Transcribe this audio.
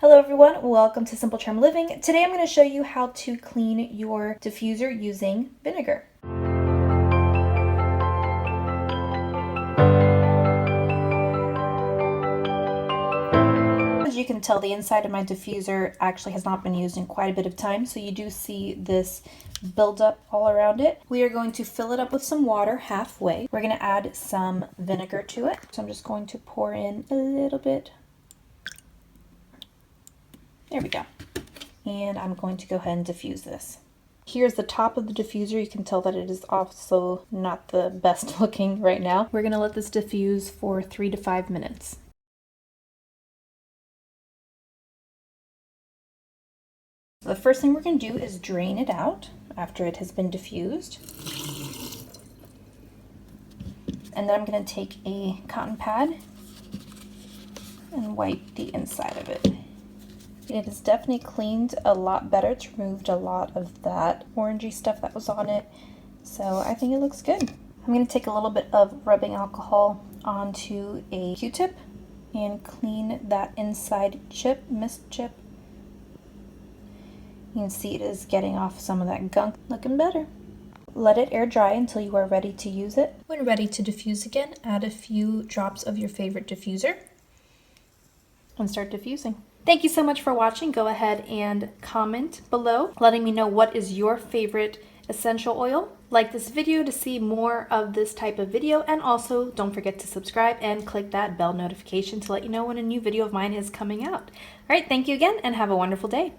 Hello everyone, welcome to Simple Charm Living. Today I'm going to show you how to clean your diffuser using vinegar. As you can tell, the inside of my diffuser actually has not been used in quite a bit of time, so you do see this buildup all around it. We are going to fill it up with some water halfway. We're going to add some vinegar to it. So I'm just going to pour in a little bit. There we go. And I'm going to go ahead and diffuse this. Here's the top of the diffuser. You can tell that it is also not the best looking right now. We're going to let this diffuse for 3 to 5 minutes. So the first thing we're going to do is drain it out after it has been diffused. And then I'm going to take a cotton pad and wipe the inside of it. It is definitely cleaned a lot better. It's removed a lot of that orangey stuff that was on it. So I think it looks good. I'm going to take a little bit of rubbing alcohol onto a Q-tip and clean that inside chip, mist chip. You can see it is getting off some of that gunk, looking better. Let it air dry until you are ready to use it. When ready to diffuse again, add a few drops of your favorite diffuser and start diffusing. Thank you so much for watching. Go ahead and comment below, letting me know what is your favorite essential oil. Like this video to see more of this type of video, and also don't forget to subscribe and click that bell notification to let you know when a new video of mine is coming out. All right, thank you again and have a wonderful day.